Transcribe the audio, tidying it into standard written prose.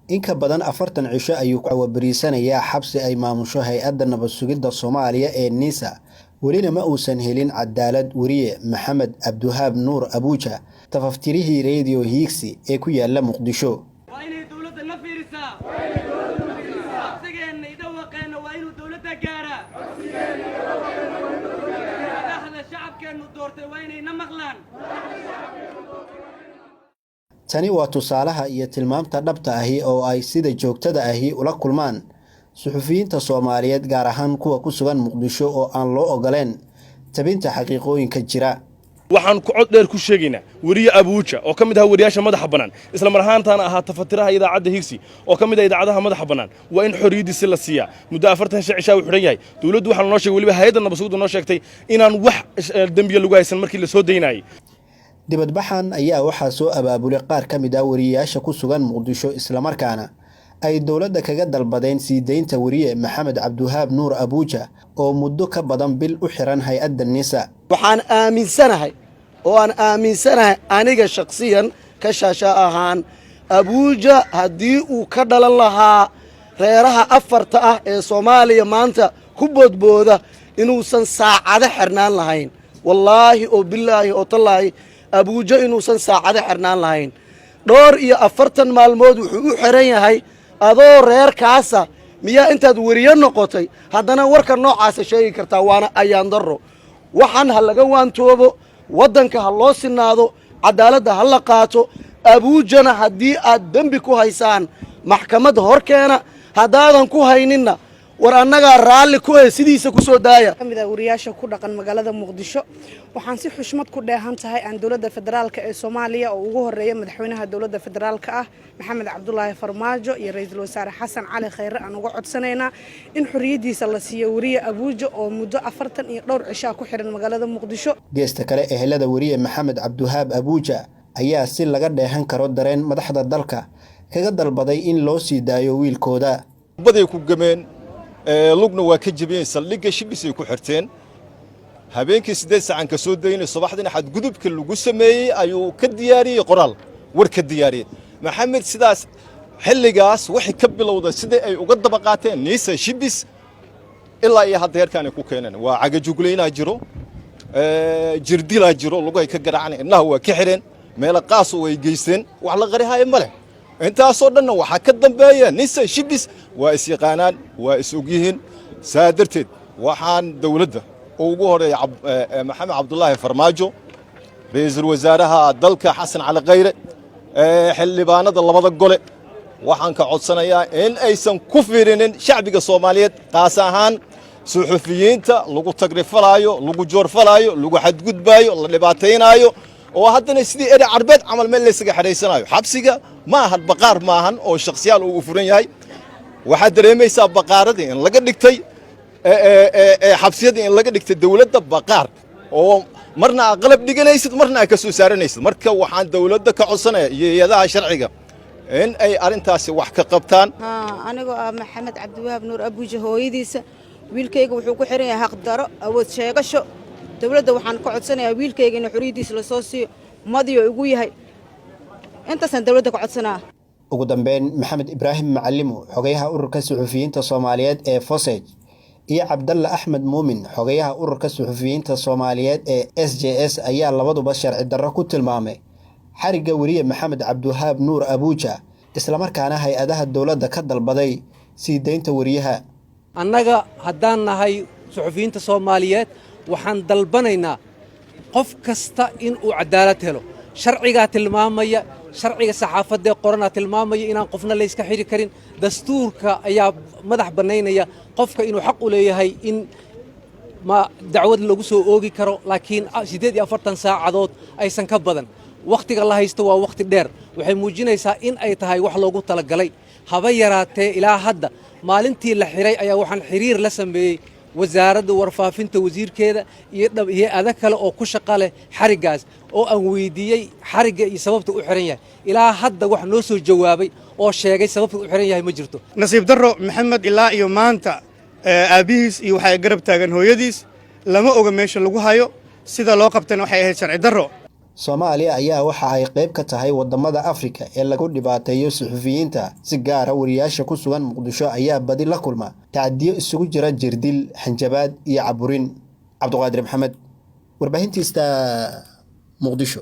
in ka badan 40 cisho ayuu ku wabariisanayaa xabsi ay maamusho hay'adda nabad sugidda Soomaaliya ee NISA welina ma uusan helin cadaalad wariye Maxamed Cabdiwahaab Nuur Abuuja tafaftirihii Radio Hiigsi ee ku yaala Muqdisho tani waa tusaalaha iyo tilmaamta dhabta ahi oo ay sida joogtada ahi ula kulmaan suxufiyiinta Soomaaliyeed gaar ahaan kuwa ku sugan Muqdisho oo aan loo ogoleen tabinta xaqiiqooyinka jira waxaan ku cod dheer ku sheegaynaa wariye Abuuja oo kamid ah wariyaasha madaxa banaan isla mar ahaantaana ahaa tafatiraha idaacadda Hiigsi oo kamid ah idaacadaha madaxa banaan waa in xorriyadiisa la siiyaa muddo 40 cisho uu xiran yahay dawladdu waxaan noo sheegay waliba hay'adda nabad sugidda noo sheegtay inaan wax dambiye lagu haysan markii la soo deynayay dibadbaxan ayaa waxaa soo abaabulay qaar ka mid ah wariyaasha ku sugan Muqdisho isla markaana ay dawladda kaga dalbadeen sii deynta wariye Maxamed Cabdiwahaab Nuur Abuuja oo muddo ka badan bil u xiran hay'adda NISA waxaan aaminsanahay aniga shakhsiyan ka shaasha ahaan Abuuja haddii uu ka dhalan lahaa reeraha afarta ah ee Soomaaliya maanta ku boodbooda inuusan saacado xirnaan lahayn wallaahi oo billaahi oo tallaahi Abuuja inuusan saacado xirnaan lahayn dhowr iyo 40 maalmood wuxuu u xiran yahay adoo reerkaasa miyaa intaad wariye noqotay haddana warka noocaas sheegi kartaa waana ayaan darro waxaan ha laga waantoobo waddanka ha loo sinaado cadaaladda ha la qaato Abuujana haddii aad dambi ku haysaan maxkamad horkeena haddaadan ku hayninna war annaga raalli ku sidiisa ku soo daaya kamid ah wariyaasha ku dhaqan magaalada Muqdisho waxaan si xushmad ku dheehan tahay aan dawladda federaalka ee Soomaaliya oo ugu horeeya madaxweynaha dawladda federaalka ah Maxamed Cabdullaahi Farmaajo iyo ra'iisul wasaare Xasan Cali Khayre aan uga codsanaynaa in xorriyadiisa la siiyo wariye Abuuja oo muddo 40 iyo dhowr cisho ku xiran magaalada Muqdisho geesta kale ehelada wariye Maxamed Cabdiwahaab Abuuja ayaa si laga dheehan karo dareen madaxda dalka kaga dalbaday in loo sii daayo wiilkooda baday ku gameen lugna waa ka jabiyeen saldhigga shibis ay ku xirteen habeenkii 8 saacan ka soo daynay subaxdina xad gudubka lagu sameeyay ayuu ka diyaariyay qoraal war ka diyaariyay maxamed sidaas xilligaas wixii ka bilowday sida ay uga daba qaateen NISA shibis ilaa iyo hadda heerkan ku keeneen waa cagajugleynaa jiro jirdila jiro lagu ay ka garaaceen innaha waa ka xireen meel qaas oo ay geysteen wax la qarihay male intaasoo dhanna waxa ka dambeeya NISA shibis waa is yaqaanaan waa is ogyihiin saadarteed waxaan dawladda ugu horeeyay Maxamed Cabdullaahi Farmaajo ra'iisul wasaaraha dalka Xasan Cali Khayre xildhibaanada labada gole waxaan ka codsanayaa in aysan ku fiirinin shacbiga Soomaaliyeed qaas ahaan suxufiyiinta lagu tagrifalaayo lagu joorfalaayo lagu xadgudbaayo la dhibaateynayo oo haddana sidii eri carbeed camal meel la isaga xareysanayo xabsiga ma aha baqaar ma ahan oo shakhsiyaal uu furan yahay waxa dareemaysaa baqaaradii in laga dhigtay xabsiyadii in laga dhigtay dawladda baqaar oo marna qalab dhiganaysid marna ka soo saaranaysid marka waxaan dawladda ka codsanayaa iyadaha sharciga in ay arintaasi wax ka qabtaan aniga Maxamed Cabdiwahaab Nuur Abuuja hooyadiisa wiilkayga wuxuu ku xiran yahay xaq daro awood sheegasho dawladda waxaan ka codsanayaa wiilkayga in xorriyadiisa la soo siiyo madiyo ugu yahay intaasaan dawladda ka codsanaa ugu dambeyn Maxamed Ibraahim Macallimo xogayaha ururka suxufiyiinta Soomaaliyeed ee Fosej iyo Cabdalla Axmed Muumin xogayaha ururka suxufiyiinta Soomaaliyeed ee SJS ayaa labaduba sharci darro ku tilmaamay xariga wariye Maxamed Cabdiwahaab Nuur Abuuja isla markaana hay'adaha dawladda ka dalbaday sii deynta wariyaha annaga haddaan nahay suxufiyiinta Soomaaliyeed waxaan dalbanaynaa qof kasta in uu cadaalad helo sharciga tilmaamaya sharciga saxaafadda qorana tilmaamaya inaan qofna la iska xiri karin dastuurka ayaa madax banaynaya qofka inuu xaq u leeyahay in ma dacwad lagu soo oogi karo laakiin 48 saacadood aysan ka badan waqtiga la haysto waa waqti dheer waxay muujinaysaa in ay tahay wax loogu talagalay haba yaraatee ilaa hadda maalintii la xiray ayaa waxaan xiriir la sameeyay wasaaradda warfaafinta wasiirkeeda iyo hay'ado kale oo ku shaqo leh xarigaas oo aan weydiiyay xariga iyo sababta u xiran yahay ilaa hadda wax noo soo jawaabay oo sheegay sababta u xiran yahay ma jirto nasiib darro Maxamed ilaa iyo maanta aabihiis iyo waxay garab taagan hooyadiis lama oga meesha lagu hayo sida loo qabtana waxay ahayd sharci darro Soomaaliya ayaa waxa ay qayb ka tahay wadamada Afrika ee lagu dhibaateeyo suxufiyiinta si gaar ah wariyaasha ku sugan Muqdisho ayaa badi la kulma tacadiyo isugu jira jirdil, hanjabaad iyo caburin. Cabduqaadir Maxamed, warbaahintiisa Muqdisho.